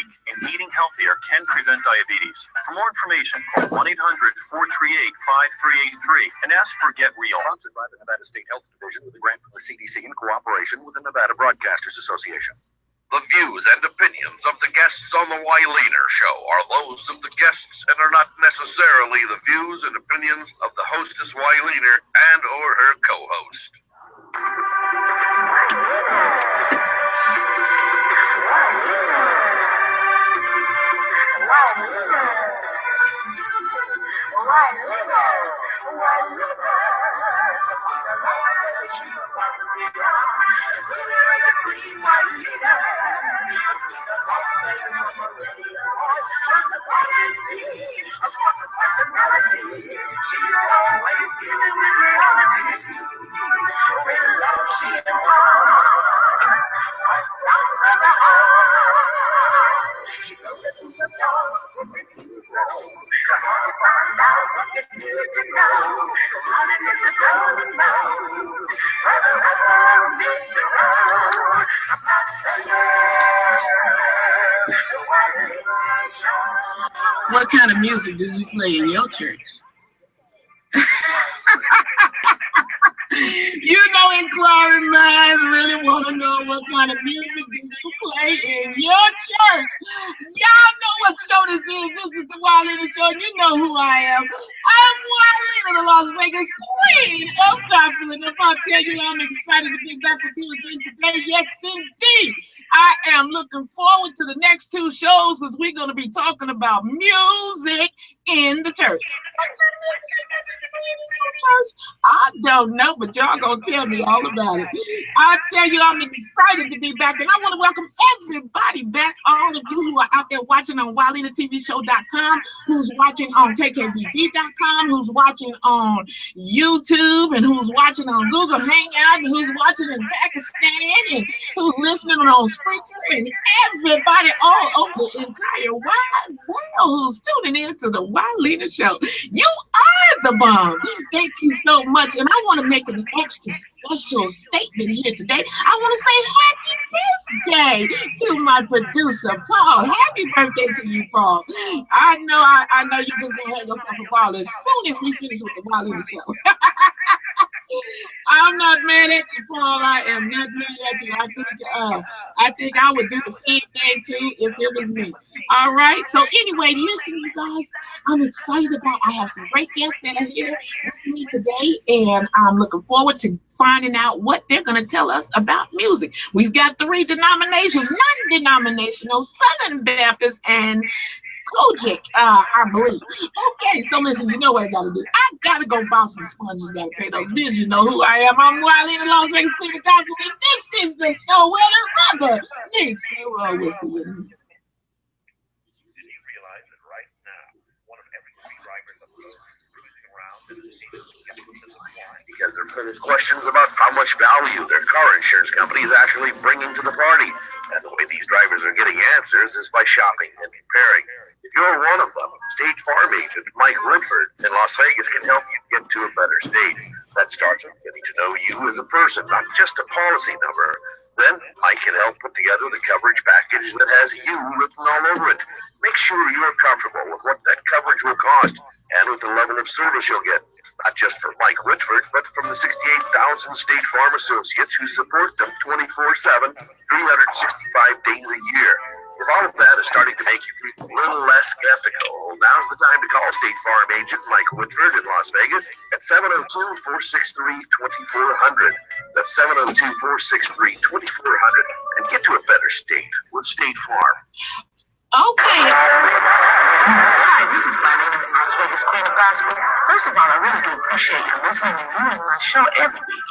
in eating healthier can prevent diabetes. For more information, call 1-800-438-5383 and ask for Get Real. Sponsored by the Nevada State Health Division with a grant from the CDC in cooperation with the Nevada Broadcasters Association. The views and opinions of the guests on the WYLEANER show are those of the guests and are not necessarily the views and opinions of the hostess WYLEANER and or her co-host. What kind of music do you play in your church? You know, inquiring minds really want to know what kind of music do you play in your church. Y'all know what show this is. This is the WYLEANER show. You know who I am. I'm WYLEANER, the Las Vegas queen of gospel. And if I tell you I'm excited to be back with you again today, yes indeed. I am looking forward to the next two shows because we're going to be talking about music in the church. What kind of music you play in your church? I don't know, but y'all gonna tell me all about it. I tell you, I'm excited to be back, and I want to welcome everybody back. All of you who are out there watching on WYLEANERTVShow.com, who's watching on KKVB.com, who's watching on YouTube, and who's watching on Google Hangout, and who's watching in Pakistan, and who's listening on Spreaker, and everybody all over the entire wide world who's tuning in to the WYLEANER show. You are the bomb. Thank you so much. And I want to make an extra special statement here today. I want to say happy birthday to my producer, Paul. Happy birthday to you, Paul. I know you're just going to have yourself a ball as soon as we finish with the WYLEANER show. I'm not mad at you, Paul. I am not mad at you. I think I would do the same thing too if it was me. All right. So anyway, listen, you guys. I'm excited about. I have some great guests that are here with me today, and I'm looking forward to finding out what they're going to tell us about music. We've got three denominations: non-denominational, Southern Baptist, and Kojic, I believe. Okay, so listen, you know what I gotta do. I gotta go buy some sponges, gotta pay those bills. You know who I am. I'm WYLEANER, Las Vegas queen of gospel, and this is the show where the rubber meets the road. We'll see you. Did you realize that right now, one of every three drivers of the road is cruising around and because they're putting questions about how much value their car insurance company is actually bringing to the party. And the way these drivers are getting answers is by shopping and comparing. If you're one of them, State Farm agent Mike Woodford in Las Vegas can help you get to a better state. That starts with getting to know you as a person, not just a policy number. Then Mike can help put together the coverage package that has you written all over it. Make sure you're comfortable with what that coverage will cost and with the level of service you'll get, not just from Mike Whitford, but from the 68,000 State Farm associates who support them 24/7, 365 days a year. If all of that is starting to make you feel a little less skeptical, now's the time to call State Farm agent Mike Whitford in Las Vegas at 702-463-2400. That's 702-463-2400, and get to a better state with State Farm. Okay. Hi, this is WYLEANER, Las Vegas queen of gospel. First of all, I really do appreciate you listening and viewing my show every week.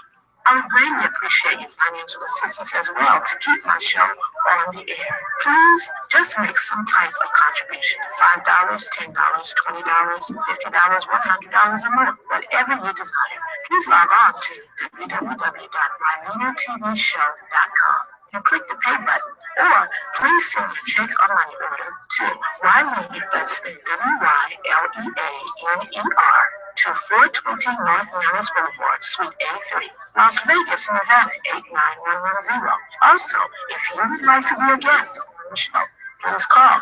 I would greatly appreciate your financial assistance as well to keep my show on the air. Please just make some type of contribution. $5, $10, $20, $50, $100 a month, whatever you desire. Please log on to www.WYLEANERTVShow.com and click the pay button. Or please send your check or money order to WYLEANER, that's spelled WYLEANER, to 420 North Mills Boulevard, Suite A3, Las Vegas, Nevada, 89110. Also, if you would like to be a guest on the show, Please call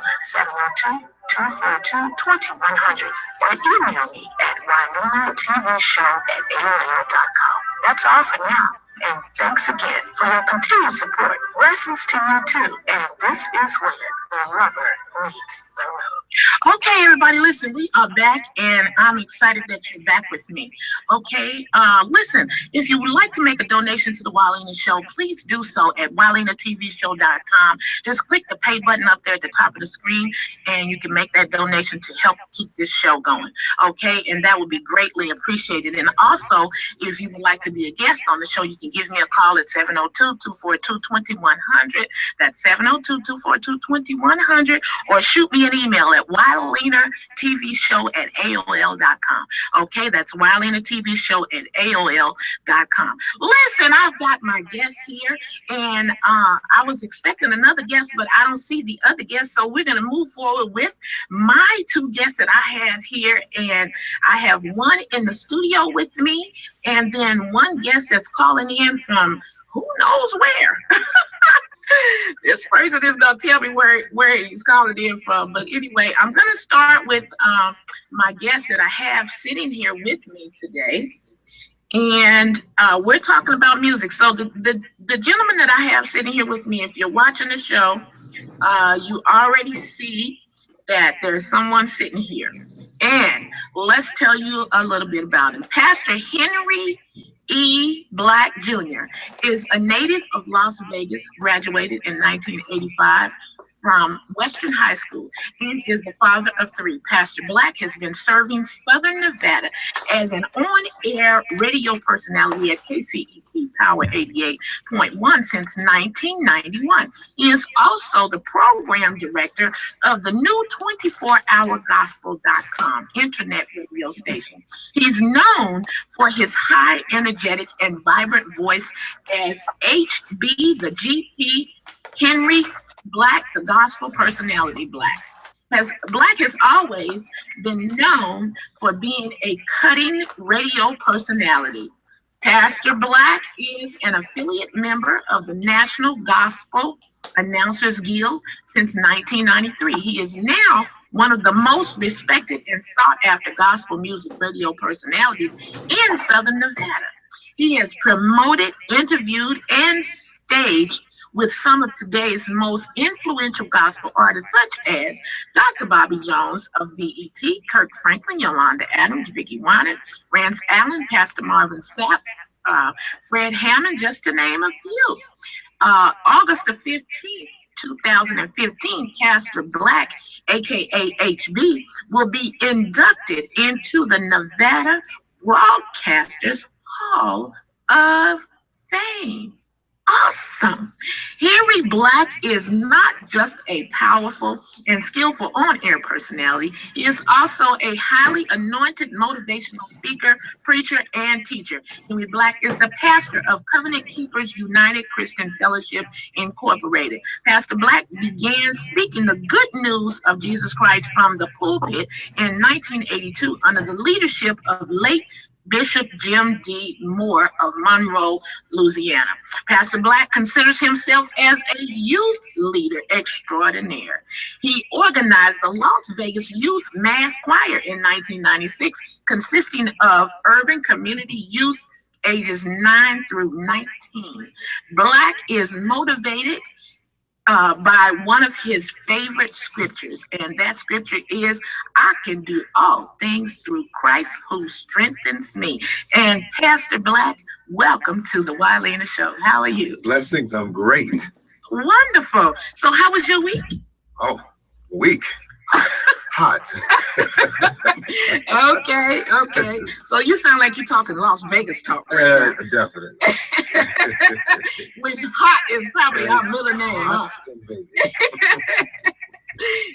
702-242-2100 or email me at WYLEANERTVShow@AOL.com. That's all for now. And thanks again for your continued support. Blessings to you too. And this is when the rubber meets the road. Okay, everybody, listen, we are back, and I'm excited that you're back with me. Okay, listen, if you would like to make a donation to the WYLEANER Show, please do so at WYLEANERTVShow.com. Just click the pay button up there at the top of the screen, and you can make that donation to help keep this show going. Okay, and that would be greatly appreciated. And also, if you would like to be a guest on the show, you can give me a call at 702-242-2100. That's 702-242-2100, or shoot me an email at WYLEANERTVShow@AOL.com. Okay, that's WYLEANERTVShow@AOL.com. Listen, I've got my guest here, and I was expecting another guest, but I don't see the other guest, so we're going to move forward with my two guests that I have here, and I have one in the studio with me, and then one guest that's calling in from who knows where. This person is going to tell me where he's calling in from. But anyway, I'm going to start with my guest that I have sitting here with me today. And we're talking about music. So the gentleman that I have sitting here with me, if you're watching the show, you already see that there's someone sitting here. And let's tell you a little bit about him. Pastor Henry E. Black Jr. is a native of Las Vegas, graduated in 1985 from Western High School, and is the father of three. Pastor Black has been serving Southern Nevada as an on-air radio personality at KCEP Power 88.1 since 1991. He is also the program director of the new 24hourgospel.com internet radio station. He's known for his high, energetic, and vibrant voice as HB, the GP, Henry Black, the gospel personality Black. Black has always been known for being a cutting radio personality. Pastor Black is an affiliate member of the National Gospel Announcers Guild since 1993. He is now one of the most respected and sought-after gospel music radio personalities in Southern Nevada. He has promoted, interviewed, and staged with some of today's most influential gospel artists, such as Dr. Bobby Jones of BET, Kirk Franklin, Yolanda Adams, Vicki Warner, Rance Allen, Pastor Marvin Sapp, Fred Hammond, just to name a few. August the 15th, 2015, Pastor Black, aka HB, will be inducted into the Nevada Broadcasters Hall of Fame. Awesome. Henry Black is not just a powerful and skillful on-air personality. He is also a highly anointed motivational speaker, preacher, and teacher. Henry Black is the pastor of Covenant Keepers United Christian Fellowship, Incorporated. Pastor Black began speaking the good news of Jesus Christ from the pulpit in 1982 under the leadership of late Bishop Jim D. Moore of Monroe, Louisiana. Pastor Black considers himself as a youth leader extraordinaire. He organized the Las Vegas Youth Mass Choir in 1996, consisting of urban community youth ages 9 through 19. Black is motivated by one of his favorite scriptures, and that scripture is, I can do all things through Christ who strengthens me. And Pastor Black, welcome to the WYLEANER Show. How are you? Blessings, I'm great. Wonderful. So how was your week? Oh, week. Hot. Okay. So you sound like you're talking Las Vegas talk. Right definitely. Which hot is probably our middle name. Hot in Vegas.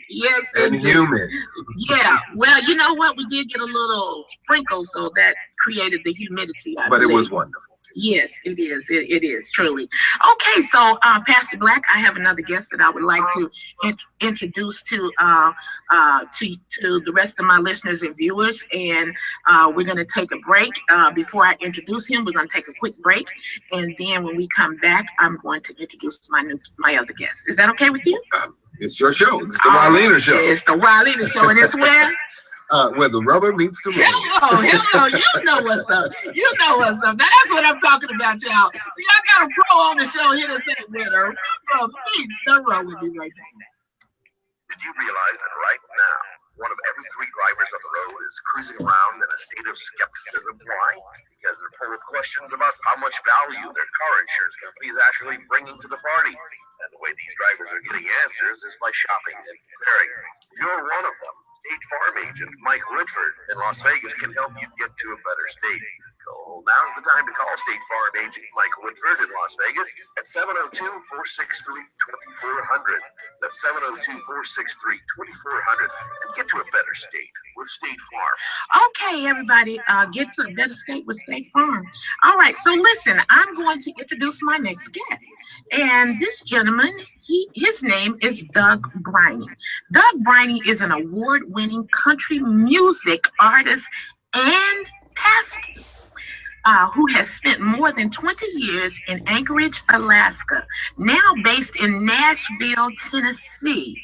Yes. And humid. Yeah. Well, you know what? We did get a little sprinkle, so that created the humidity. But it was wonderful. Yes, it is. It is truly. Okay, so Pastor Black, I have another guest that I would like to introduce to the rest of my listeners and viewers, and we're going to take a break. Before I introduce him, we're going to take a quick break, and then when we come back, I'm going to introduce my other guest. Is that okay with you? It's your show. It's the WYLEANER show. It's the WYLEANER show, and it's where? Where the rubber meets the road. Hello, you know what's up. You know what's up. Now, that's what I'm talking about, y'all. See, I got a pro on the show here to say where the rubber meets the road. We'll be right back. Did you realize that right now, one of every 3 drivers on the road is cruising around in a state of skepticism? Why? Because they're full of questions about how much value their car insurance company is actually bringing to the party. And the way these drivers are getting answers is by shopping and comparing. You're one of them. State Farm agent Mike Woodford in Las Vegas can help you get to a better state. So now's the time to call State Farm agent Mike Woodford in Las Vegas at 702-463-2400. That's 702-463-2400 and get to a better state with State Farm. Okay, everybody, get to a better state with State Farm. All right, so listen, I'm going to introduce my next guest. And this gentleman, his name is Doug BRINEY. Doug BRINEY is an award-winning country music artist and pastor who has spent more than 20 years in Anchorage, Alaska, now based in Nashville, Tennessee.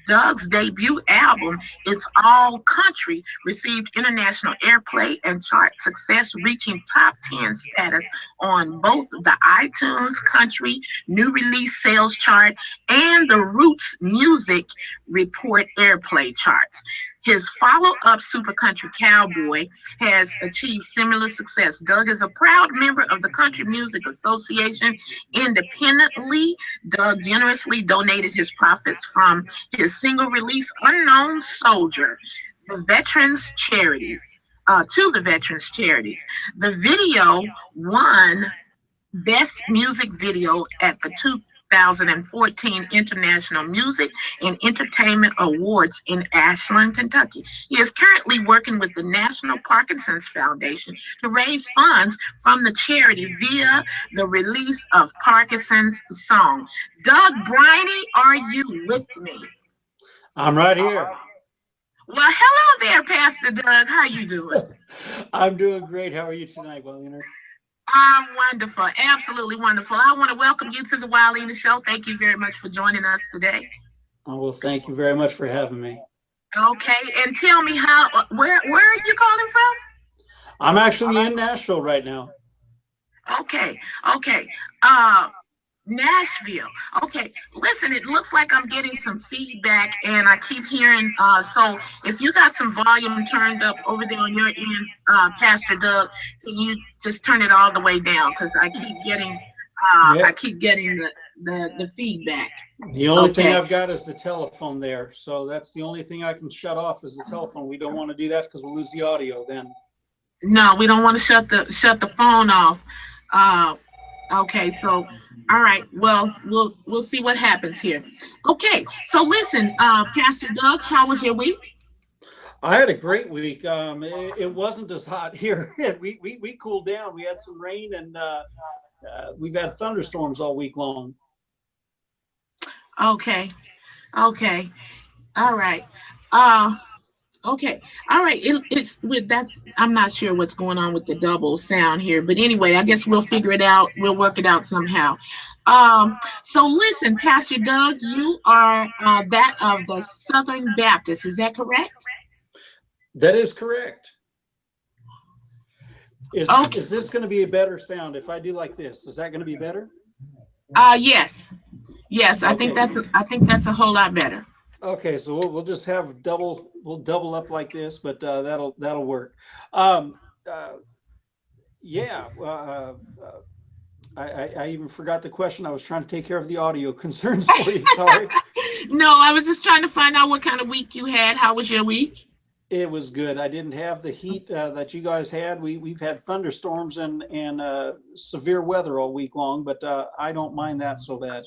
Doug's debut album, It's All Country, received international airplay and chart success, reaching top 10 status on both the iTunes Country New Release Sales Chart and the Roots Music Report airplay charts. His follow-up Super Country Cowboy has achieved similar success. Doug is a proud member of the Country Music Association independently. Doug generously donated his profits from his single release, Unknown Soldier, to the Veterans Charities. The video won Best Music Video at the 2014 International Music and Entertainment Awards in Ashland, Kentucky. He is currently working with the National Parkinson's Foundation to raise funds from the charity via the release of Parkinson's song. Doug BRINEY, are you with me? I'm right here. Well, hello there, Pastor Doug. How you doing? I'm doing great. How are you tonight, WYLEANER? I'm wonderful, absolutely wonderful. I want to welcome you to the WYLEANER Show. Thank you very much for joining us today. Oh, well, thank you very much for having me. Okay, and tell me where are you calling from? I'm actually in Nashville right now. Okay. Nashville. Okay, listen, it looks like I'm getting some feedback and I keep hearing, so if you got some volume turned up over there on your end, Pastor Doug, can you just turn it all the way down? Because I keep getting, the feedback. The only thing I've got is the telephone there. So that's the only thing I can shut off is the telephone. We don't want to do that because we'll lose the audio then. No, we don't want to shut the phone off. Okay, so all right, well, we'll see what happens here. Okay, so listen, Pastor Doug, how was your week? I had a great week. It wasn't as hot here. we cooled down. We had some rain and we've had thunderstorms all week long. Okay, all right. Okay, all right. It's with that. I'm not sure what's going on with the double sound here, but anyway, I guess we'll figure it out. We'll work it out somehow. So listen, Pastor Doug, you are that of the Southern Baptist. Is that correct? That is correct. Is this going to be a better sound if I do like this? Is that going to be better? Yes. Okay. I think that's a whole lot better. Okay, so we'll just have we'll double up like this, but that'll work. Yeah. I even forgot the question. I was trying to take care of the audio concerns for you. Sorry. No, I was just trying to find out what kind of week you had. How was your week? It was good. I didn't have the heat that you guys had. We've had thunderstorms and severe weather all week long, but I don't mind that so bad.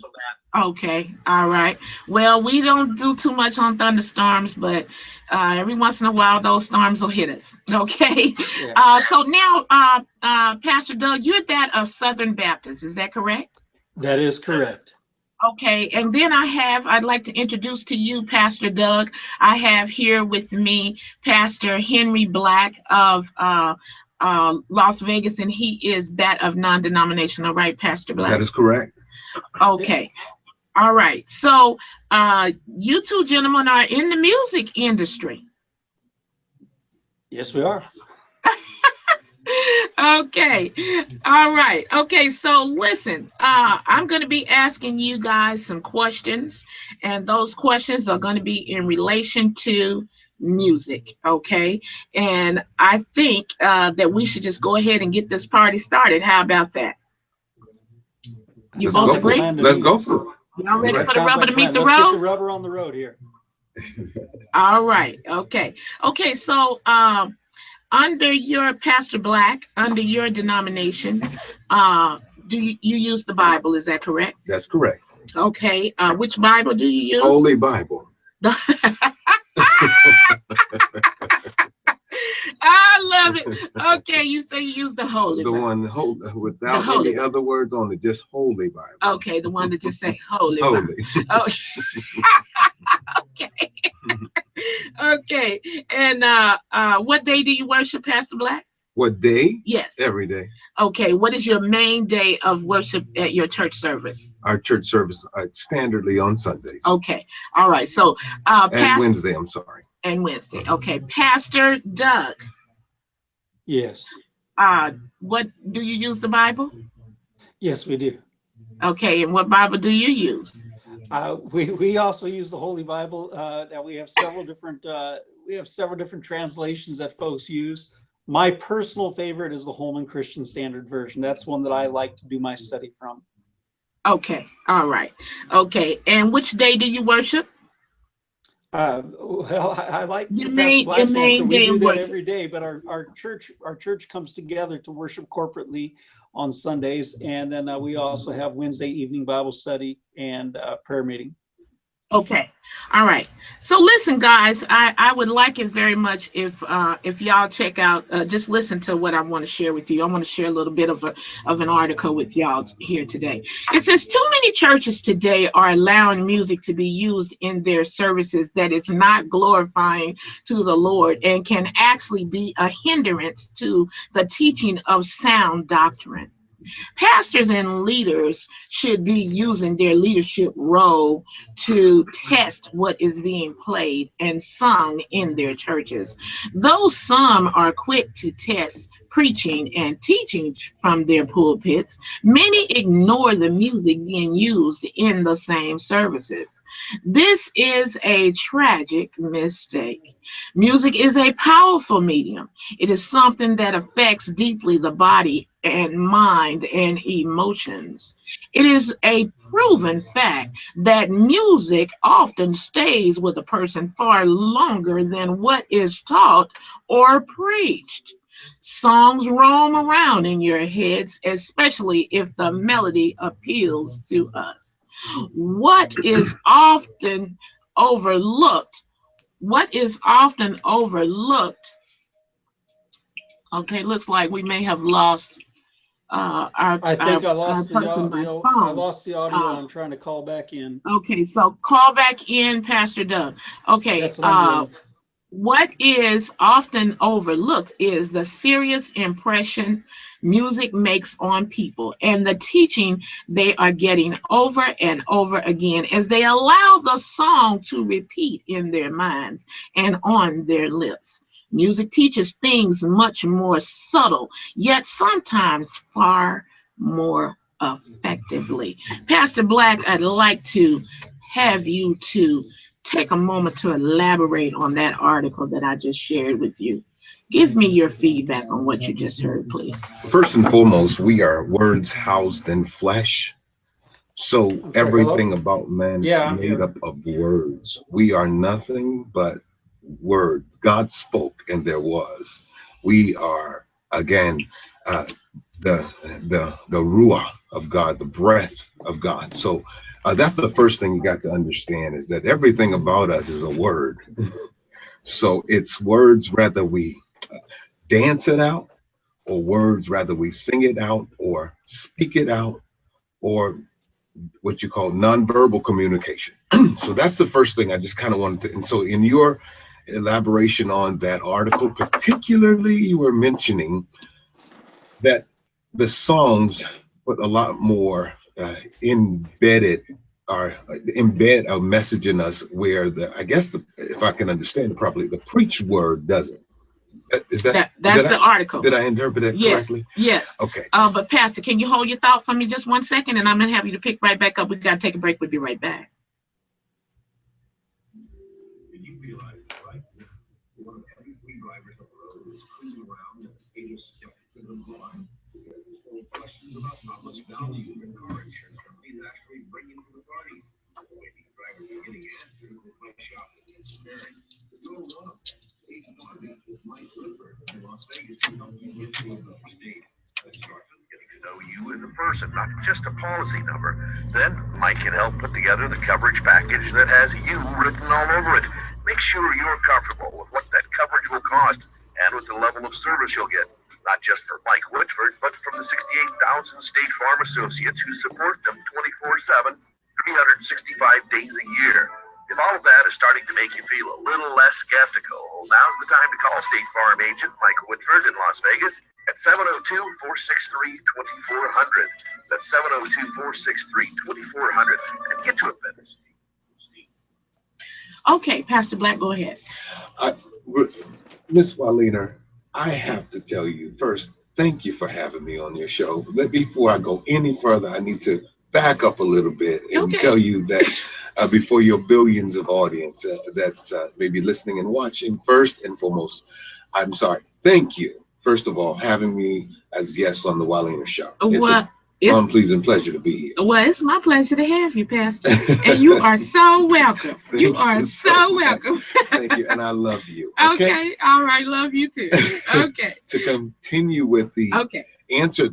Okay, all right. Well, we don't do too much on thunderstorms, but every once in a while those storms will hit us. Okay. Yeah. So now, Pastor Doug, you're that of Southern Baptist, is that correct? That is correct. Okay, and then I'd like to introduce to you, Pastor Doug. I have here with me Pastor Henry Black of Las Vegas, and he is that of non-denominational, right, Pastor Black? That is correct. Okay. All right. So you two gentlemen are in the music industry. Yes, we are. Okay. All right. Okay. So listen, I'm going to be asking you guys some questions, and those questions are going to be in relation to music. Okay. And I think that we should just go ahead and get this party started. How about that? You both agree? Let's go for it. Y'all ready for the rubber to meet the road? Let's get the rubber on the road here. All right. Okay. Okay. So, under your Pastor Black, under your denomination, do you use the Bible? Is that correct? That's correct. Okay. Which Bible do you use? Holy Bible. I love it. Okay, you say you use the Holy The Bible. one without Holy any other words on it, just Holy Bible. Okay, the one that just say Holy Holy. Bible. Oh. Okay. Okay. And what day do you worship, Pastor Black? What day? Yes. Every day. Okay. What is your main day of worship at your church service? Our church service standardly on Sundays. Okay. All right. So and Wednesday, I'm sorry. And Wednesday. Okay. Pastor Doug. Yes. What do you use the Bible? Yes, we do. Okay. And what Bible do you use? We also use the Holy Bible. Now we have several different translations that folks use. My personal favorite is the Holman Christian Standard Version. That's one that I like to do my study from. Okay. All right. Okay. And which day do you worship? Well, I like your main day. We do that every day, but our church comes together to worship corporately on Sundays, and then we also have Wednesday evening Bible study and prayer meeting. Okay. All right. So listen, guys, I would like it very much if y'all check out, just listen to what I want to share with you. I want to share a little bit of an article with y'all here today. It says too many churches today are allowing music to be used in their services that is not glorifying to the Lord and can actually be a hindrance to the teaching of sound doctrine. Pastors and leaders should be using their leadership role to test what is being played and sung in their churches. Though some are quick to test preaching and teaching from their pulpits, many ignore the music being used in the same services. This is a tragic mistake. Music is a powerful medium. It is something that affects deeply the body and mind and emotions. It is a proven fact that music often stays with a person far longer than what is taught or preached. Songs roam around in your heads, especially if the melody appeals to us. What is often overlooked? Okay, looks like we may have lost I lost the audio. I'm trying to call back in. Okay, so call back in, Pastor Doug. Okay, what is often overlooked is the serious impression music makes on people and the teaching they are getting over and over again as they allow the song to repeat in their minds and on their lips. Music teaches things much more subtle, yet sometimes far more effectively. Pastor Black, I'd like to have you to take a moment to elaborate on that article that I just shared with you. Give me your feedback on what you just heard, please. First and foremost, we are words housed in flesh. So everything about man is made up of words. We are nothing but words. God spoke and there was. We are, again, the ruah of God, the breath of God. So that's the first thing you got to understand, is that everything about us is a word. So it's words, whether we dance it out, or words, rather we sing it out or speak it out, or what you call nonverbal communication. So that's the first thing I just kind of wanted to. And so in your elaboration on that article, particularly, you were mentioning that the songs put a lot more embedded, or embed a message in us, where I guess if I can understand it properly, the preached word doesn't. That's the article. Did I interpret it correctly? Yes. Okay. But Pastor, can you hold your thought for me just 1 second, and I'm gonna have you to pick right back up. We gotta take a break. We'll be right back. Questions about how much value their car insurance company is actually bringing to the party. Maybe drivers are getting answers that might shock them. You're wrong. Stage 1 with Mike Clifford in Las Vegas to help you get through the state. Let's start with getting to know you as a person, not just a policy number. Then Mike can help put together the coverage package that has you written all over it. Make sure you're comfortable with what that coverage will cost and with the level of service you'll get. Not just for Mike Whitford, but from the 68,000 State Farm associates who support them 24/7, 365 days a year. If all of that is starting to make you feel a little less skeptical, now's the time to call State Farm agent Mike Whitford in Las Vegas at 702-463-2400. That's 702-463-2400, and get to it better. Okay, Pastor Black, go ahead. Miss WYLEANER, I have to tell you first, thank you for having me on your show. Before I go any further, I need to back up a little bit and tell you that before your billions of audience that may be listening and watching, first and foremost, I'm sorry. Thank you, first of all, having me as guest on the WYLEANER show. It's a pleasing pleasure to be here. Well, it's my pleasure to have you, Pastor. And you are so welcome. You are so welcome. Thank you, and I love you. Okay, all right, love you too. Okay. To continue with the answer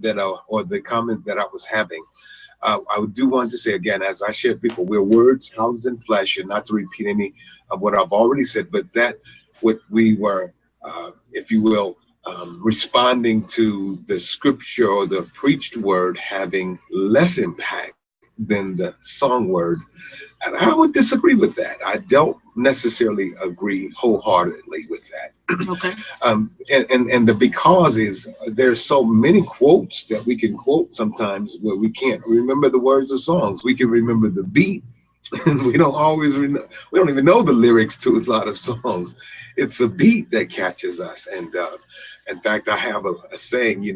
or the comment that I was having, I do want to say again, as I share people, we're words housed in flesh, and not to repeat any of what I've already said, but that what we were, if you will, responding to the scripture or the preached word having less impact than the song word. And I would disagree with that. I don't necessarily agree wholeheartedly with that. Okay. And the because is there's so many quotes that we can quote sometimes where we can't remember the words of songs. We can remember the beat, and we don't always we don't even know the lyrics to a lot of songs. It's a beat that catches us. And in fact, I have a saying, you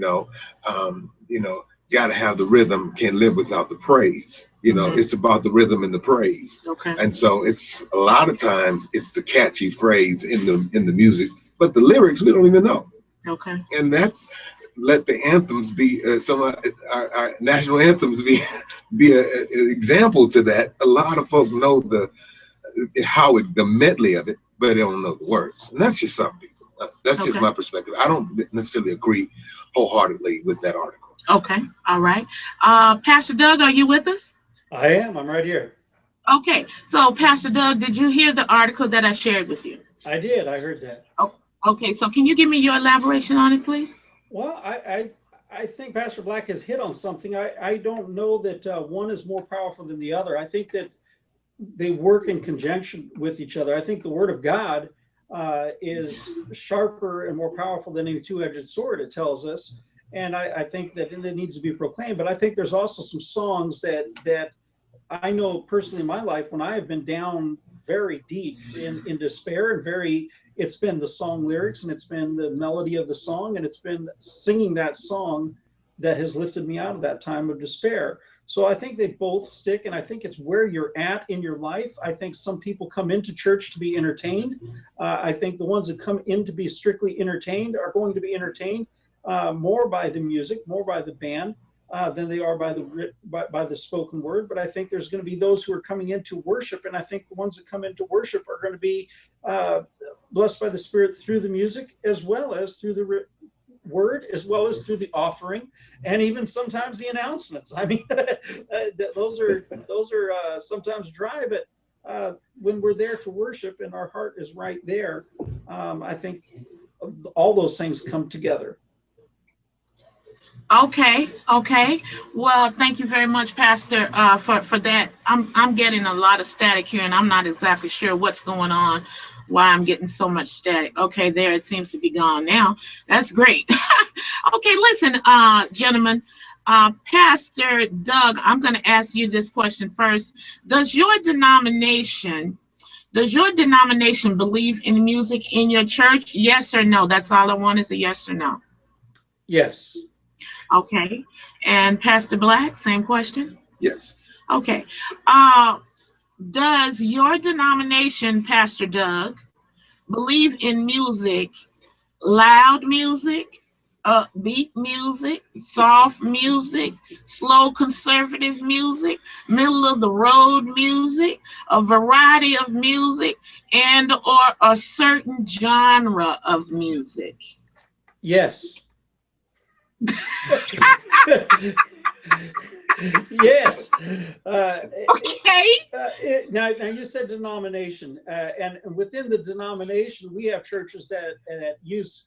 got to have the rhythm, can't live without the praise. It's about the rhythm and the praise. Okay. And so it's a lot of times it's the catchy phrase in the music, but the lyrics we don't even know. Okay. And that's let the anthems be some of our national anthems be an example to that. A lot of folks know the medley of it, but they don't know the words. And that's just some people. That's just my perspective. I don't necessarily agree wholeheartedly with that article. Okay. All right. Pastor Doug, are you with us? I am. I'm right here. Okay. So, Pastor Doug, did you hear the article that I shared with you? I did. I heard that. Oh, okay. So, can you give me your elaboration on it, please? Well, I think Pastor Black has hit on something. I don't know that one is more powerful than the other. I think that they work in conjunction with each other. I think the Word of God is sharper and more powerful than any two-edged sword, it tells us. And I think that it needs to be proclaimed. But I think there's also some songs that I know personally in my life when I have been down very deep in despair and it's been the song lyrics and it's been the melody of the song and it's been singing that song that has lifted me out of that time of despair. So I think they both stick, and I think it's where you're at in your life. I think some people come into church to be entertained. I think the ones that come in to be strictly entertained are going to be entertained more by the music, more by the band than they are by the spoken word. But I think there's going to be those who are coming into worship, and I think the ones that come into worship are going to be blessed by the Spirit through the music, as well as through the word, as well as through the offering, and even sometimes the announcements. I mean, those are sometimes dry, but when we're there to worship and our heart is right there, I think all those things come together. Okay. Well, thank you very much, Pastor, for that. I'm getting a lot of static here, and I'm not exactly sure what's going on, why I'm getting so much static. Okay, there, it seems to be gone now. That's great. Okay, listen, gentlemen, Pastor Doug, I'm going to ask you this question first. Does your denomination believe in music in your church? Yes or no? That's all I want, is a yes or no. Yes. Okay. And Pastor Black, same question? Yes. Okay. Does your denomination, Pastor Doug, believe in music, loud music, upbeat music, soft music, slow conservative music, middle of the road music, a variety of music, and or a certain genre of music? Yes. Yes. Okay. Now you said denomination, and within the denomination, we have churches that use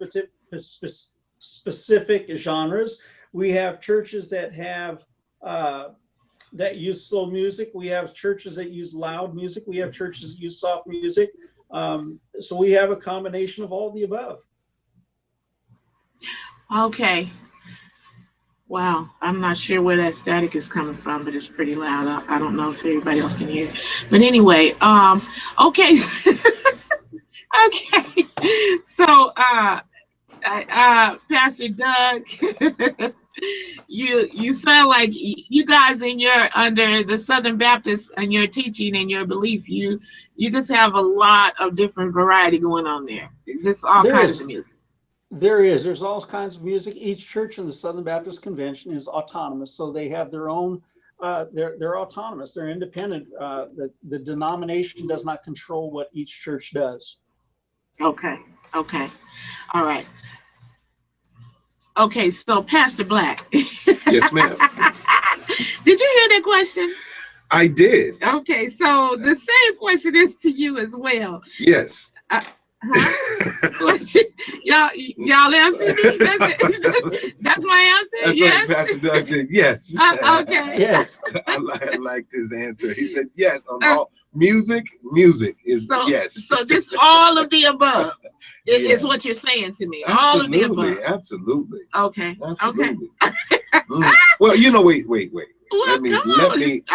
specific genres. We have churches that have that use slow music. We have churches that use loud music. We have churches that use soft music. So we have a combination of all the above. Okay. Wow, I'm not sure where that static is coming from, but it's pretty loud. I don't know if everybody else can hear it. But anyway, okay. Okay. So, Pastor Doug, you sound like you guys under the Southern Baptist and your teaching and your belief, you just have a lot of different variety going on there. Just all kinds of music. There's all kinds of music. Each church in the Southern Baptist Convention is autonomous, so they have their own. They're autonomous. They're independent. The denomination does not control what each church does. Okay. All right. Okay, so Pastor Black. Yes, ma'am. Did you hear that question? I did. Okay, so the same question is to you as well. Yes. Y'all answer me? That's my answer? That's yes? What Pastor Doug said yes. Okay. Yes. I like his answer. He said yes on all music is yes. So just all of the above is what you're saying to me. All of the above. Absolutely. Okay. Absolutely. Well, wait. Well, Let me all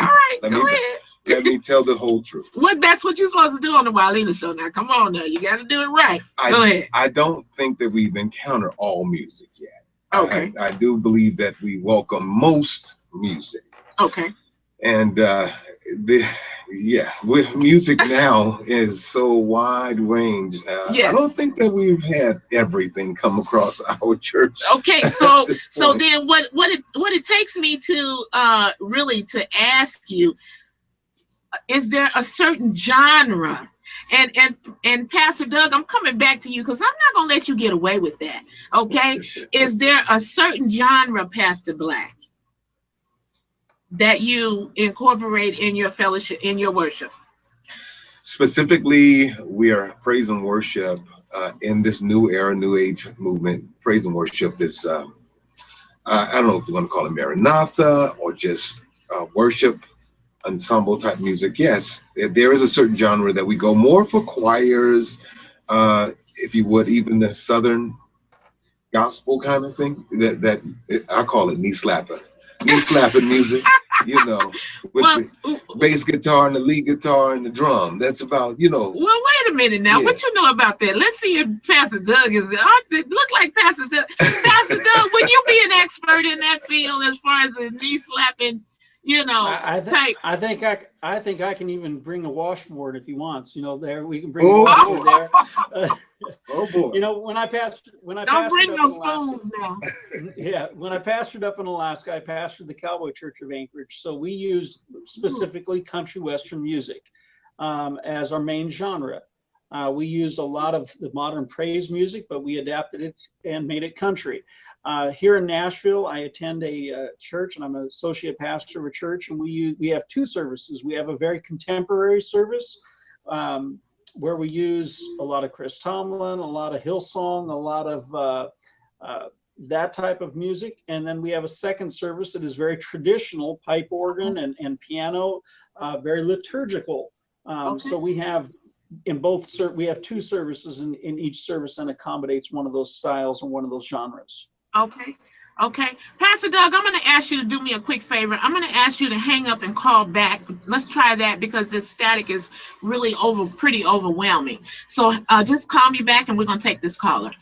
right, go ahead. Let me tell the whole truth. That's what you're supposed to do on the WYLEANER show now. Come on now. You got to do it right. Go ahead. I don't think that we've encountered all music yet. Okay. I do believe that we welcome most music. Okay. And with music now is so wide range. I don't think that we've had everything come across our church. Okay, so then what it takes me to really to ask you, is there a certain genre? And Pastor Doug, I'm coming back to you because I'm not gonna let you get away with that. Okay, is there a certain genre, Pastor Black, that you incorporate in your fellowship, in your worship? Specifically, we are praise and worship in this new era, new age movement. Praise and worship is I don't know if you want to call it Maranatha or just worship ensemble type music. Yes, there is a certain genre that we go more for choirs, if you would, even the Southern gospel kind of thing. That I call it knee slapping music. With the bass guitar and the lead guitar and the drum. That's about, Well, wait a minute now. Yeah. What you know about that? Let's see if Pastor Doug is. Look like Pastor Doug. Pastor Doug, would you be an expert in that field as far as the knee slapping? Type. I think I can even bring a washboard if he wants. There we can bring a washboard there. Oh boy! When I don't bring no spoons now. Yeah, when I pastored up in Alaska, I pastored the Cowboy Church of Anchorage. So we used specifically country western music as our main genre. We used a lot of the modern praise music, but we adapted it and made it country. Here in Nashville, I attend a church, and I'm an associate pastor of a church, and we have two services. We have a very contemporary service where we use a lot of Chris Tomlin, a lot of Hillsong, a lot of that type of music. And then we have a second service that is very traditional, pipe organ and piano, very liturgical. So we have we have two services in each service, and accommodates one of those styles and one of those genres. Okay. Okay. Pastor Doug, I'm going to ask you to do me a quick favor. I'm going to ask you to hang up and call back. Let's try that, because this static is really pretty overwhelming. So just call me back, and we're going to take this caller.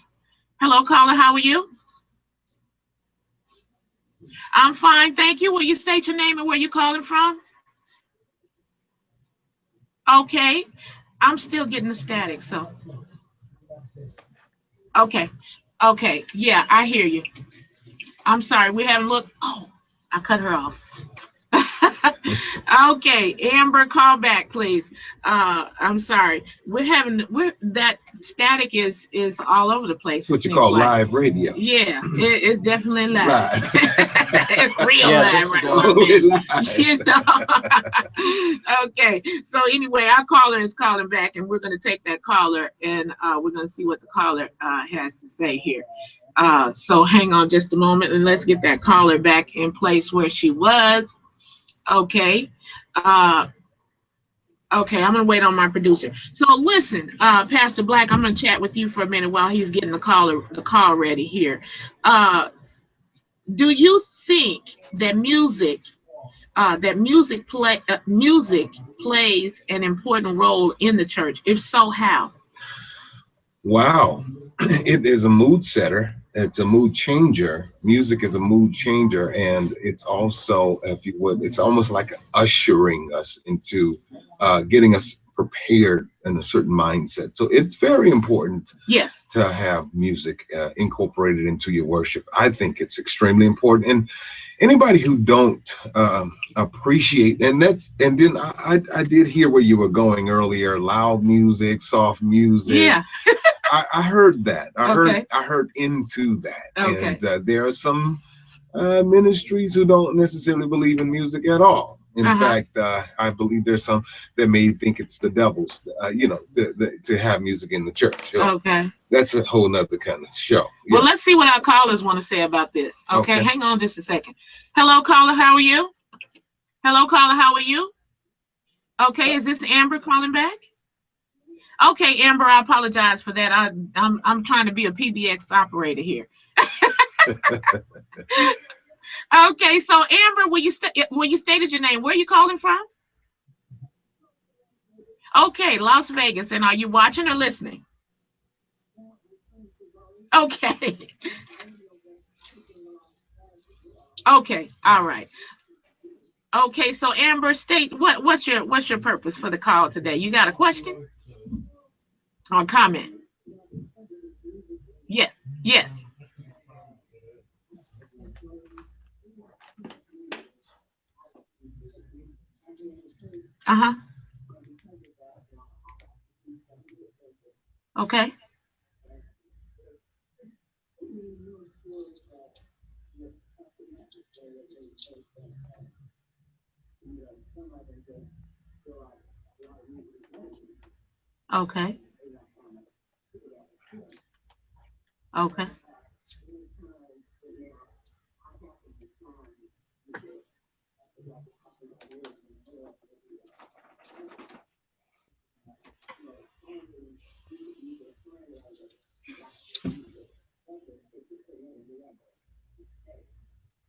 Hello, caller. How are you? I'm fine. Thank you. Will you state your name and where you're calling from? Okay. I'm still getting the static, so. Okay. Okay. Yeah, I hear you. I'm sorry. We haven't looked. Oh, I cut her off. Okay, Amber, call back, please. I'm sorry. That static is all over the place. What you call live radio. Yeah, it's definitely live. It's real Yeah, live, right? You know? Okay, so anyway, our caller is calling back, and we're going to take that caller, and we're going to see what the caller has to say here. So hang on just a moment, and let's get that caller back in place where she was. Okay. Okay, I'm gonna wait on my producer. So listen, Pastor Black, I'm gonna chat with you for a minute while he's getting the call ready here. Do you think that music plays an important role in the church? If so, how? Wow, it is a mood setter. It's a mood changer. Music is a mood changer, and it's also, if you would, it's almost like ushering us into getting us prepared in a certain mindset. So it's very important, yes, to have music incorporated into your worship. I think it's extremely important. And anybody who don't appreciate, and then I did hear where you were going earlier, loud music, soft music. Yeah. I heard that. Okay. I heard into that. Okay. And there are some ministries who don't necessarily believe in music at all. In fact, I believe there's some that may think it's the devil's, to have music in the church. You know? Okay. That's a whole nother kind of show. Well, let's see what our callers want to say about this. Okay, hang on just a second. Hello, caller. How are you? Hello, caller. How are you? Okay, is this Amber calling back? Okay, Amber, I apologize for that. I'm trying to be a PBX operator here. Okay, so Amber, when you stated your name, where are you calling from? Okay, Las Vegas. And are you watching or listening? Okay. Okay, all right. Okay, so Amber, state what's your purpose for the call today? You got a question or comment? Yes, yes. Okay. Okay. Okay.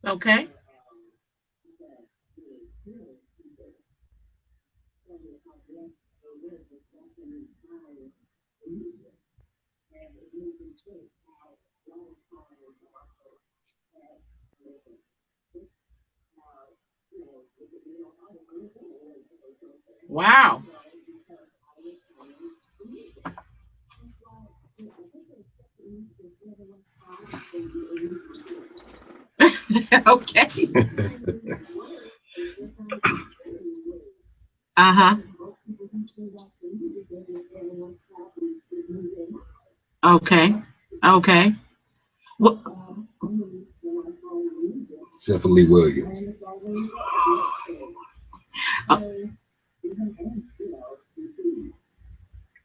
Okay. Wow. Okay. Okay. Okay. What? Except for Lee Williams.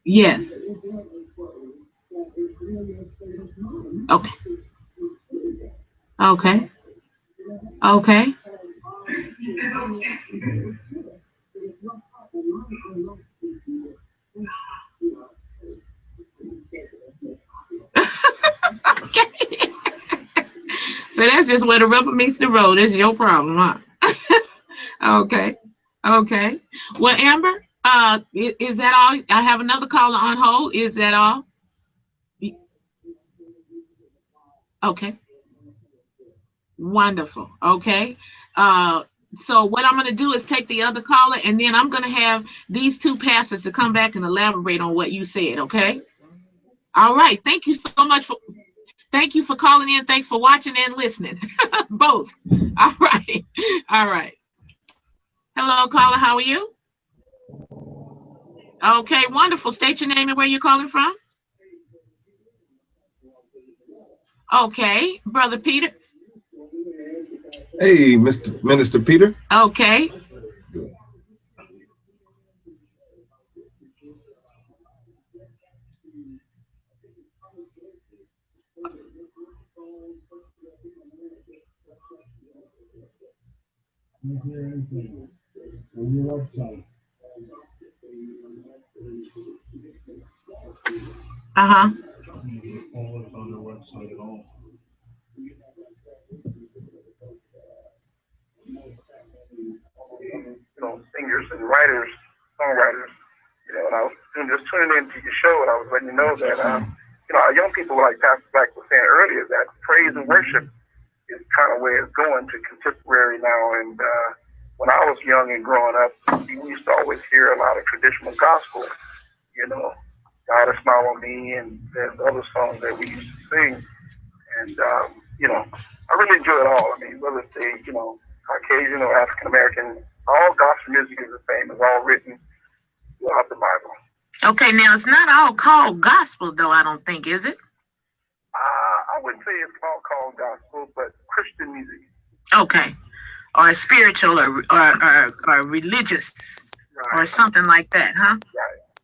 Yes. Okay. Okay. Okay. Okay. So that's just where the rubber meets the road. That's your problem, huh? Okay. Okay. Well, Amber, is that all? I have another caller on hold. Is that all? Okay. Wonderful. Okay. So what I'm going to do is take the other caller, and then I'm going to have these two pastors to come back and elaborate on what you said. Okay. All right. Thank you so much thank you for calling in. Thanks for watching and listening. Both. All right. All right. Hello, caller. How are you? Okay. Wonderful. State your name and where you're calling from. Okay. Brother Peter. Hey, Mr. Minister Peter. Okay. Uh-huh. Singers and writers, songwriters. And I was just tuning into your show, and I was letting you know that our young people, like Pastor Black was saying earlier, that praise and worship is kind of where it's going to contemporary now. And when I was young and growing up, we used to always hear a lot of traditional gospel. God Has Smiled on Me, and there's other songs that we used to sing. And I really enjoy it all. I mean, whether it's Caucasian or African American, all gospel music is the same. It's all written throughout the Bible. Okay, now it's not all called gospel, though, I don't think, is it? I wouldn't say it's all called gospel, but Christian music. Okay, or spiritual, or religious, right, or something like that, huh?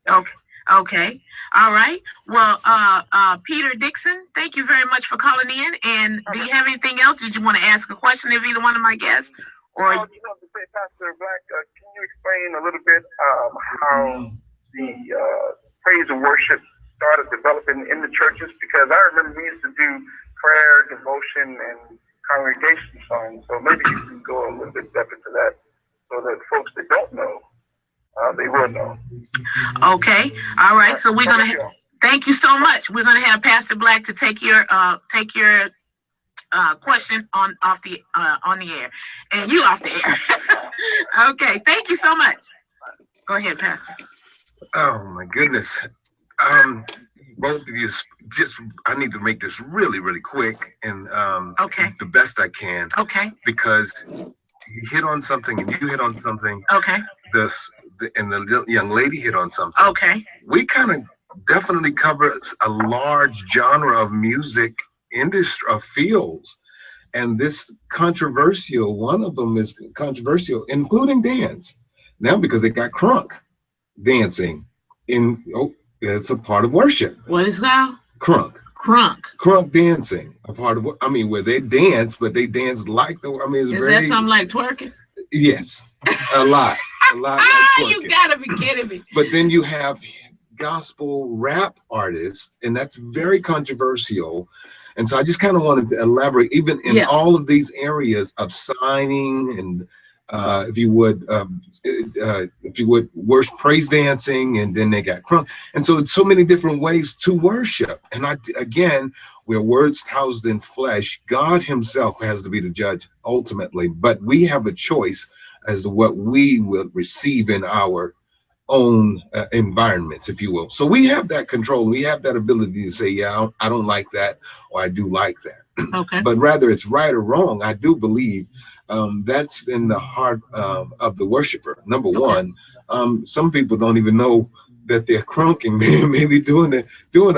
Right. Okay. Okay. All right. Well, Peter Dixon, thank you very much for calling in. And do you have anything else? Did you want to ask a question of either one of my guests? Or to say, Pastor Black, can you explain a little bit how the praise and worship started developing in the churches? Because I remember we used to do prayer, devotion, and congregation songs. So maybe you can go a little bit deeper into that, so that folks that don't know, they will know. Okay. All right. So we're gonna thank you so much. We're gonna have Pastor Black to take your question on the air, and you off the air. Okay. Thank you so much. Go ahead, Pastor. Oh my goodness. Both of you, I need to make this really, really quick and okay, the best I can. Okay. Because you hit on something and you hit on something. Okay. And the young lady hit on something. Okay. We kind of definitely cover a large genre of music industry, of fields. And this controversial, one of them is controversial, including dance. Now, because they got crunk dancing it's a part of worship. What is that? Crunk. Crunk Dancing, a part of where they dance, but they dance like it's is very. Is that something like twerking? Yes, a lot like twerking. You gotta be kidding me. But then you have gospel rap artists, and that's very controversial. And so I just kind of wanted to elaborate, even in all of these areas of signing and if you would, worship, praise dancing, and then they got crunk. And so it's so many different ways to worship. And again, we're words housed in flesh. God himself has to be the judge ultimately, but we have a choice as to what we will receive in our own environments, if you will. So we have that control. We have that ability to say, yeah, I don't like that, or I do like that. Okay. But rather it's right or wrong, I do believe that's in the heart of the worshiper. Number one, some people don't even know that they're crunking, maybe doing a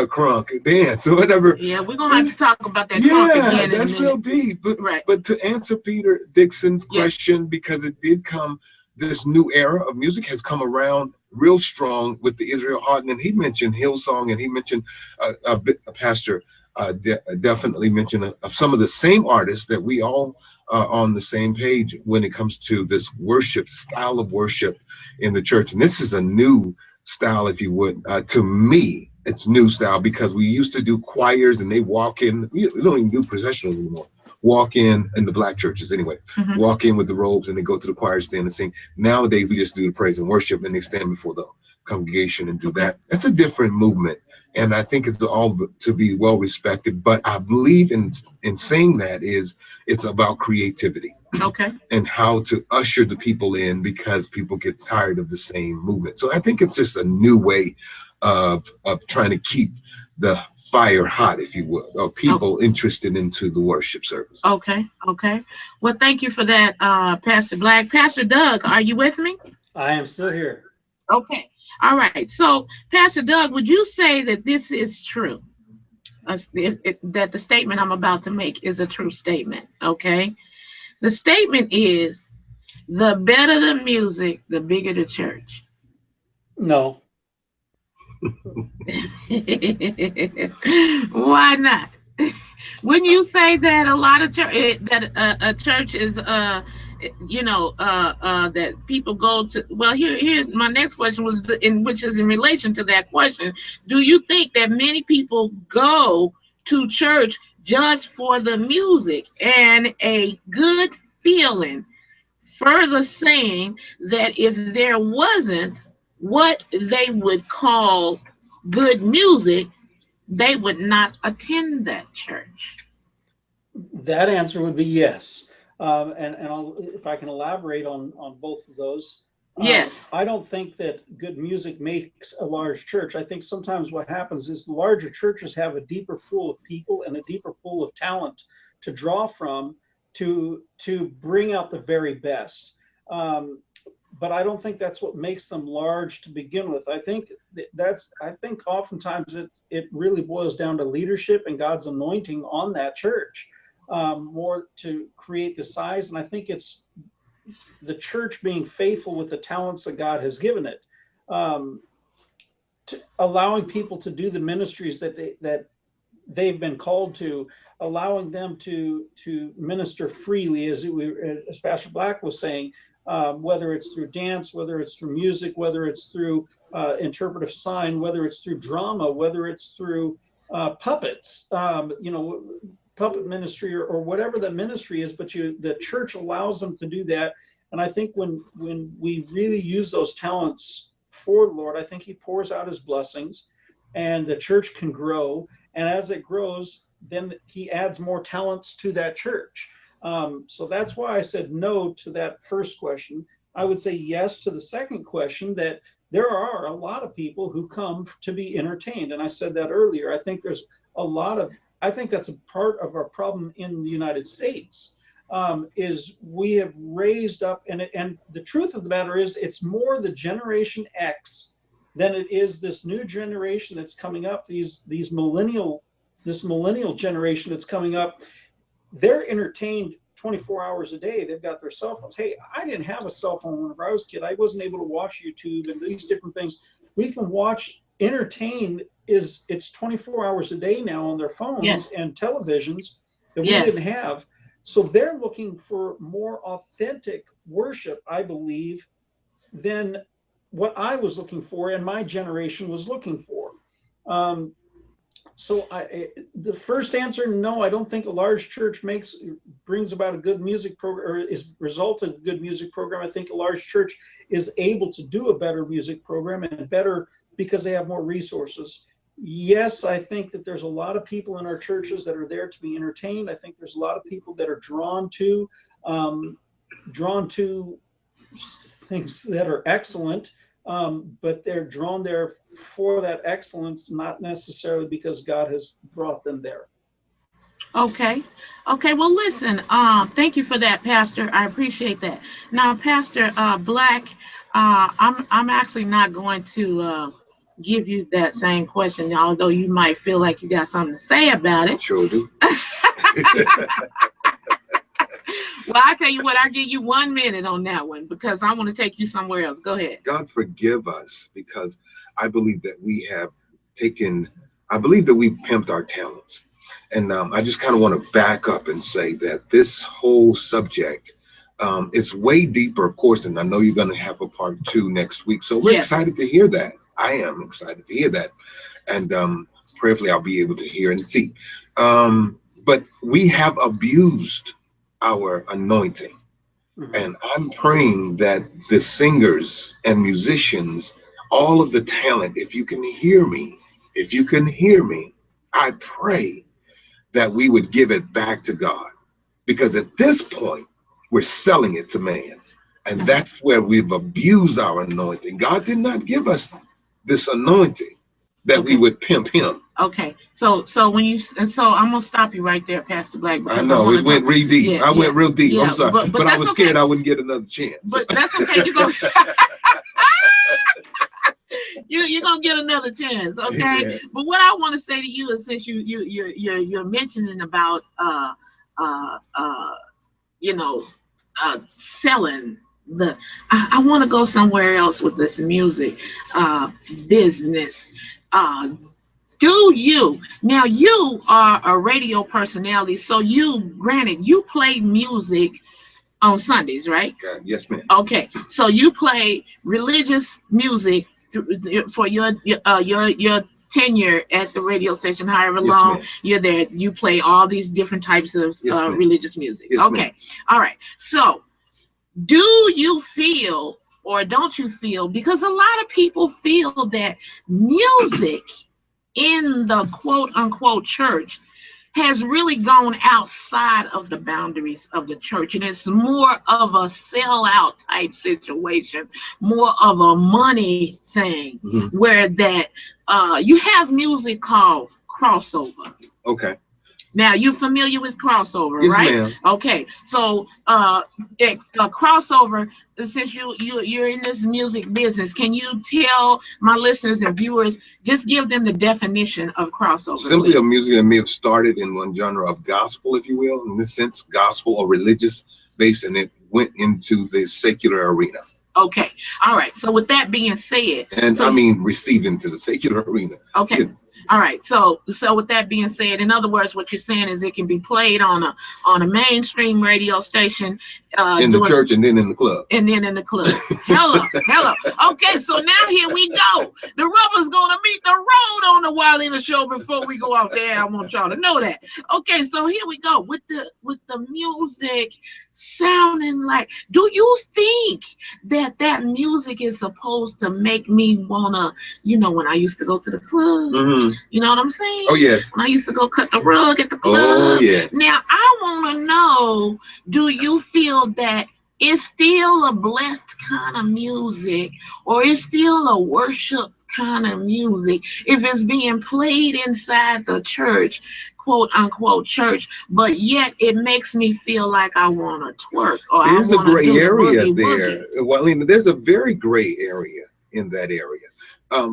crunk dance or whatever. Yeah, we're gonna have to talk about that crunk again. That's real deep. But right. But to answer Peter Dixon's question, because it did come, this new era of music has come around real strong with the Israel Houghton, and he mentioned Hillsong, and he mentioned a pastor definitely mentioned of some of the same artists that we all are on the same page when it comes to this worship style of worship in the church. And this is a new style, if you would. To me, it's new style, because we used to do choirs and they walk in. We don't even do processionals anymore. Walk in the black churches anyway. Walk in with the robes and they go to the choir stand and sing. Nowadays we just do the praise and worship and they stand before the congregation and do that. That's a different movement, and I think it's all to be well respected. But I believe in saying that it's about creativity, and how to usher the people in, because people get tired of the same movement. So I think it's just a new way of trying to keep the fire hot, if you will, of people interested into the worship service. Okay. Well, thank you for that, Pastor Black. Pastor Doug, are you with me? I am still here. Okay. All right. So, Pastor Doug, would you say that this is true? That the statement I'm about to make is a true statement? Okay. The statement is, the better the music, the bigger the church. No. Why not? Wouldn't you say that a lot of a church is that people go to? Well, here's my next question, which is in relation to that question. Do you think that many people go to church just for the music and a good feeling, further saying that if there wasn't what they would call good music, they would not attend that church? That answer would be yes. And if I can elaborate on both of those. Yes. I don't think that good music makes a large church. I think sometimes what happens is the larger churches have a deeper pool of people and a deeper pool of talent to draw from to bring out the very best. But I don't think that's what makes them large to begin with. I think oftentimes it really boils down to leadership and God's anointing on that church, more to create the size. And I think it's the church being faithful with the talents that God has given it, allowing people to do the ministries that they've been called to, allowing them to minister freely, as Pastor Black was saying. Whether it's through dance, whether it's through music, whether it's through interpretive sign, whether it's through drama, whether it's through puppets, puppet ministry or whatever the ministry is, but the church allows them to do that. And I think when we really use those talents for the Lord, I think he pours out his blessings and the church can grow. And as it grows, then he adds more talents to that church. So that's why I said no to that first question. I would say yes to the second question, that there are a lot of people who come to be entertained. And I said that earlier. I think that's a part of our problem in the United States, is we have raised up, and the truth of the matter is it's more the Generation X than it is this new generation that's coming up, this millennial generation that's coming up. They're entertained 24 hours a day. They've got their cell phones. Hey, I didn't have a cell phone whenever I was a kid. I wasn't able to watch YouTube and these different things. We can watch, entertain it's 24 hours a day now on their phones and televisions that we didn't have. So they're looking for more authentic worship, I believe, than what I was looking for and my generation was looking for. So the first answer, no, I don't think a large church brings about a good music program, or is result of a good music program. I think a large church is able to do a better music program, and better because they have more resources. Yes, I think that there's a lot of people in our churches that are there to be entertained. I think there's a lot of people that are drawn to things that are excellent. But they're drawn there for that excellence, not necessarily because God has brought them there. Okay. Well, listen. Thank you for that, Pastor. I appreciate that. Now, Pastor Black, I'm actually not going to give you that same question, although you might feel like you got something to say about it. Sure do. Well, I tell you what, I'll give you 1 minute on that one because I want to take you somewhere else. Go ahead. God forgive us, because I believe that we have I believe that we've pimped our talents. And I just kind of want to back up and say that this whole subject, it's way deeper, of course, and I know you're going to have a part 2 next week. So we're excited to hear that. I am excited to hear that. And prayerfully, I'll be able to hear and see. But we have abused our anointing. And I'm praying that the singers and musicians, all of the talent, if you can hear me, I pray that we would give it back to God. Because at this point, we're selling it to man. And that's where we've abused our anointing. God did not give us this anointing that we would pimp him. Okay, so I'm gonna stop you right there, Pastor Black. I know it went real deep. I went real deep. I'm sorry, but I was scared I wouldn't get another chance. But that's okay. You're gonna get another chance, okay? Yeah. But what I want to say to you is, since you're mentioning about selling the, I want to go somewhere else with this music business. Do you now? You are a radio personality, so granted, you play music on Sundays, right? Yes, ma'am. Okay, so you play religious music for your tenure at the radio station, however long you're there. You play all these different types of religious music. Yes, okay, all right. So, do you feel, or don't you feel? Because a lot of people feel that music in the quote unquote church has really gone outside of the boundaries of the church, and it's more of a sellout type situation, more of a money thing, where that you have music called crossover. Okay. Now, you're familiar with crossover, yes, right? Ma'am. Okay, so crossover, since you're in this music business, can you tell my listeners and viewers, just give them the definition of crossover? Simply a music that may have started in one genre of gospel, if you will, in this sense, gospel or religious base, and it went into the secular arena. Okay, all right. So with that being said, and I mean received into the secular arena. Okay. Yeah. All right, so with that being said, in other words, what you're saying is it can be played on a mainstream radio station, in the church, and then in the club. Hello. Okay, so now here we go. The rubber's gonna meet the road on the WYLEANER show. Before we go off there, I want y'all to know that. Okay, so here we go with the music sounding like. Do you think that music is supposed to make me wanna, when I used to go to the club? You know what I'm saying? Oh, yes. When I used to go cut the rug at the club. Oh, yeah. Now, I want to know, do you feel that it's still a blessed kind of music, or it's still a worship kind of music if it's being played inside the church, quote unquote church, but yet it makes me feel like I want to twerk, or there's I want a gray to do area the there. Well, there's a very gray area in that area.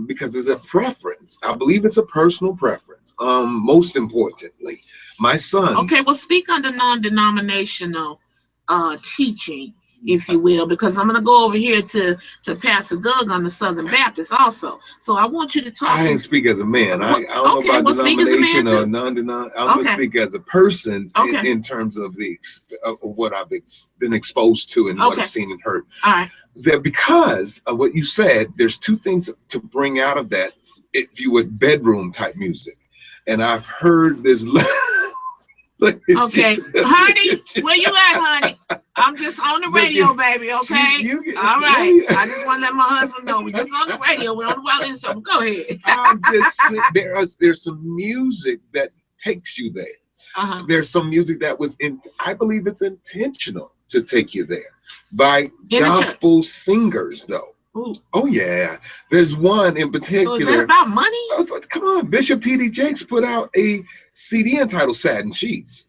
Because it's a preference. I believe it's a personal preference. Most importantly, my son. Okay, well, speak under non-denominational teaching, if you will, because I'm going to go over here to Pastor Doug on the Southern Baptist also. So I want you to talk. I ain't speak as a man. I don't know about denomination or non-denomination. I'm going to speak as a person in terms of of what I've been exposed to and what I've seen and heard. All right. That because of what you said, there's two things to bring out of that, if you would, bedroom type music. And I've heard this. Okay, honey, where you at, honey? I'm just on the radio, baby. Okay, all right. I just want to let my husband know we're just on the radio. We're on the WYLEANER show. Go ahead. I'm just there's some music that takes you there. There's some music that I believe it's intentional to take you there by gospel singers, though. Ooh. Oh yeah, there's one in particular. So is that about money? Oh, come on, Bishop T.D. Jakes put out a CD entitled "Satin Sheets."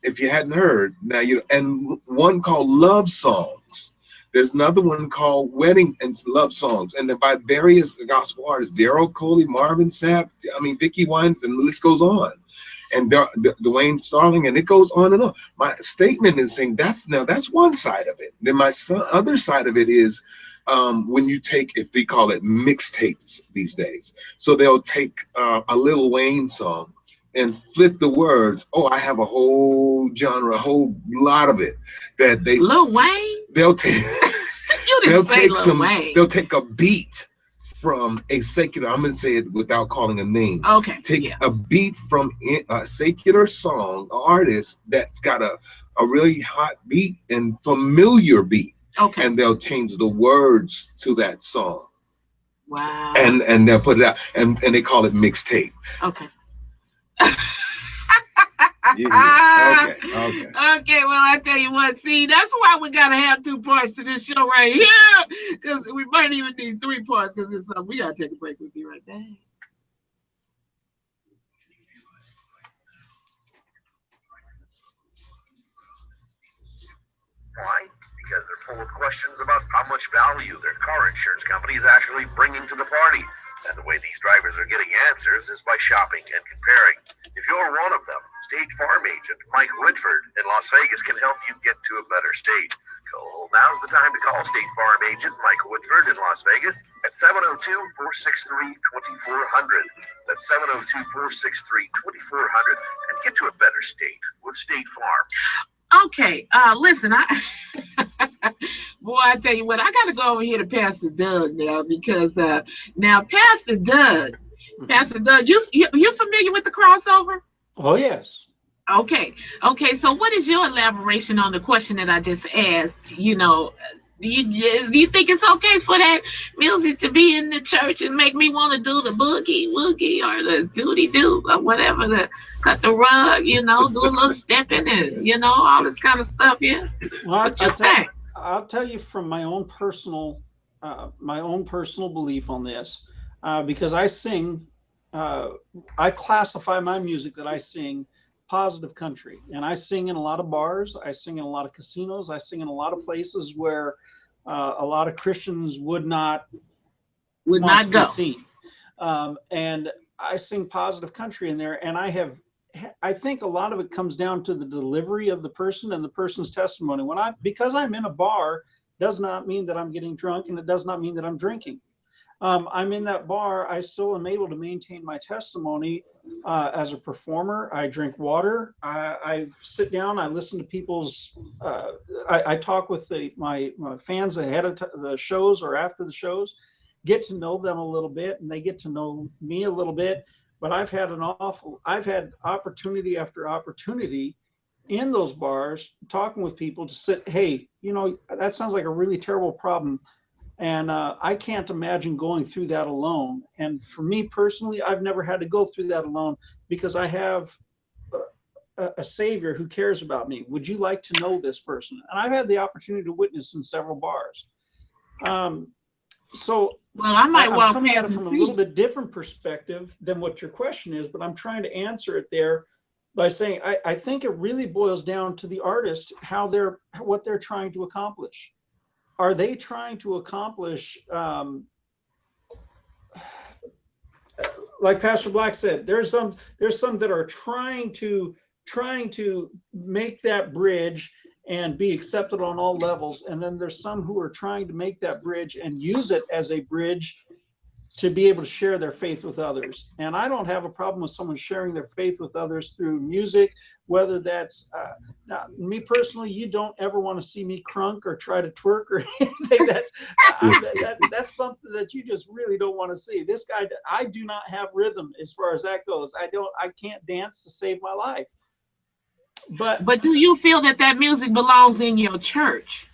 If you hadn't heard, now and one called "Love Songs." There's another one called Wedding and Love Songs, and then by various gospel artists, Daryl Coley, Marvin Sapp, I mean, Vicky Wines, and the list goes on. And Dwayne Starling, and it goes on and on. My statement is saying that's one side of it. Then my other side of it is when you take, if they call it mixtapes these days. So they'll take a Lil Wayne song and flip the words. Oh, I have a whole genre, a whole lot of it that they Lil Wayne. They'll take. They'll take a beat from a secular, I'm going to say it without calling a name. Okay. Take a beat from a secular song, artist that's got a really hot beat and familiar beat. Okay. And they'll change the words to that song. Wow. And they'll put it out, and they call it mixtape. Okay. Okay. Okay, well, I tell you what, see, that's why we gotta have 2 parts to this show right here, because we might even need 3 parts, because it's we gotta take a break. We'll be right back. Why? Because they're full of questions about how much value their car insurance company is actually bringing to the party. And the way these drivers are getting answers is by shopping and comparing. If you're one of them, State Farm agent Mike Whitford in Las Vegas can help you get to a better state. Now's the time to call State Farm agent Mike Whitford in Las Vegas at 702-463-2400. That's 702-463-2400 and get to a better state with State Farm. Okay, listen, boy, I tell you what, I gotta go over here to Pastor Doug now, because now Pastor Doug, you familiar with the crossover? Oh yes. Okay, so what is your elaboration on the question that I just asked? You know, do you think it's okay for that music to be in the church and make me want to do the boogie woogie or the doody doo or whatever, the cut the rug, you know, do a little stepping and, you know, all this kind of stuff? Yeah. Well, I'll tell you from my own personal belief on this, because I sing, I classify my music that I sing positive country, and I sing in a lot of bars, I sing in a lot of casinos, I sing in a lot of places where a lot of Christians would not go seen, and I sing positive country in there. And I think a lot of it comes down to the delivery of the person and the person's testimony. Because I'm in a bar does not mean that I'm getting drunk, and it does not mean that I'm drinking. I'm in that bar, I still am able to maintain my testimony as a performer. I drink water. I sit down. I listen to people's. I talk with my fans ahead of the shows or after the shows, get to know them a little bit, and they get to know me a little bit. But I've had opportunity after opportunity in those bars talking with people to sit. Hey, you know, that sounds like a really terrible problem. And I can't imagine going through that alone. And for me personally, I've never had to go through that alone, because I have a Savior who cares about me. Would you like to know this person? And I've had the opportunity to witness in several bars. So well, I'm coming at it from a little bit different perspective than what your question is, but I'm trying to answer it there by saying I think it really boils down to the artist, what they're trying to accomplish. Are they trying to accomplish, like Pastor Black said, there's some that are trying to make that bridge and be accepted on all levels, and then there's some who are trying to make that bridge and use it as a bridge to be able to share their faith with others. And I don't have a problem with someone sharing their faith with others through music, whether that's, now, me personally, you don't ever want to see me crunk or try to twerk or anything. That's something that you just really don't want to see. This guy, I do not have rhythm as far as that goes. I can't dance to save my life. But do you feel that music belongs in your church?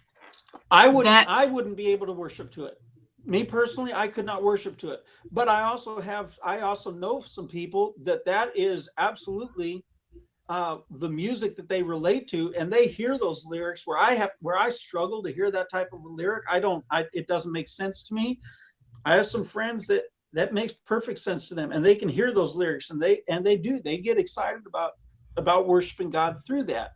I wouldn't be able to worship to it. Me personally, I could not worship to it. But I also know some people that is absolutely the music that they relate to, and they hear those lyrics where I struggle to hear that type of a lyric. It doesn't make sense to me. I have some friends that makes perfect sense to them, and they can hear those lyrics, and they get excited about worshiping God through that.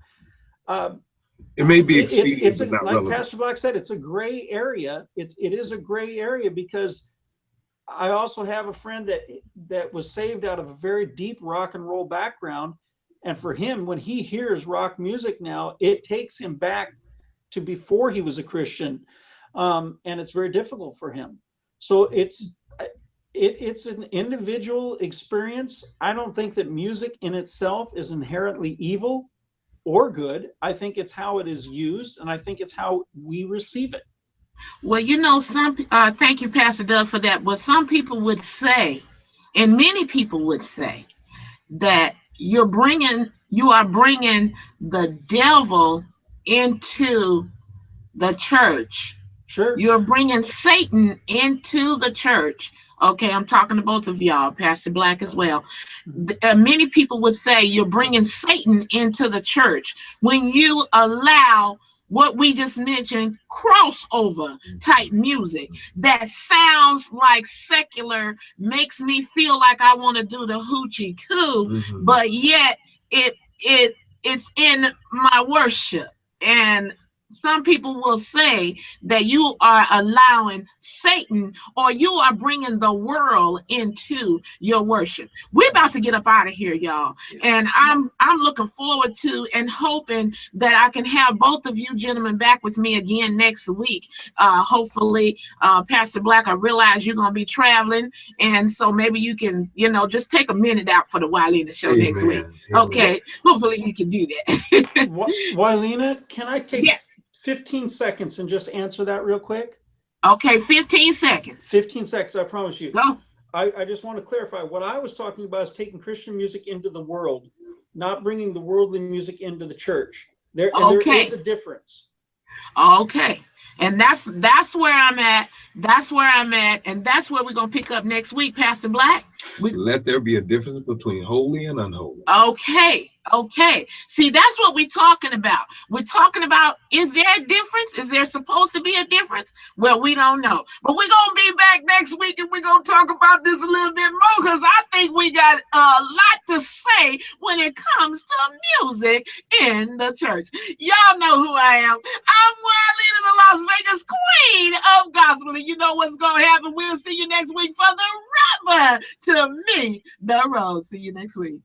It may be expedient, it's but not like relevant. Pastor Black said, it's a gray area. It is a gray area, because I also have a friend that was saved out of a very deep rock and roll background. And for him, when he hears rock music now, it takes him back to before he was a Christian. And it's very difficult for him. So it's an individual experience. I don't think that music in itself is inherently evil or good. I think it's how it is used, and I think it's how we receive it. Well, you know, thank you, Pastor Doug, for that. But some people would say, and many people would say, that you are bringing the devil into the church. Sure. You're bringing Satan into the church. Okay, I'm talking to both of y'all, Pastor Black as well. Many people would say you're bringing Satan into the church when you allow what we just mentioned, crossover type music that sounds like secular, makes me feel like I want to do the hoochie coo, but yet it's in my worship. And some people will say that you are allowing Satan, or you are bringing the world into your worship. We're about to get up out of here, y'all. And I'm looking forward to and hoping that I can have both of you gentlemen back with me again next week. Hopefully, Pastor Black, I realize you're going to be traveling. And so maybe you can, just take a minute out for the WYLEANER show next week. Okay. Hopefully you can do that. WYLEANER, can I take 15 seconds and just answer that real quick? Okay, 15 seconds. 15 seconds, I promise you. Go. I just want to clarify. What I was talking about is taking Christian music into the world, not bringing the worldly music into the church. There is a difference. Okay. And that's where I'm at. That's where I'm at. And that's where we're going to pick up next week, Pastor Black. Let there be a difference between holy and unholy. Okay. Okay. See, that's what we're talking about. We're talking about, is there a difference? Is there supposed to be a difference? Well, we don't know. But we're going to be back next week, and we're going to talk about this a little bit more, because I think we got a lot to say when it comes to music in the church. Y'all know who I am. I'm WYLEANER, the Las Vegas queen of gospel. And you know what's going to happen. We'll see you next week for the rubber to me, the road. See you next week.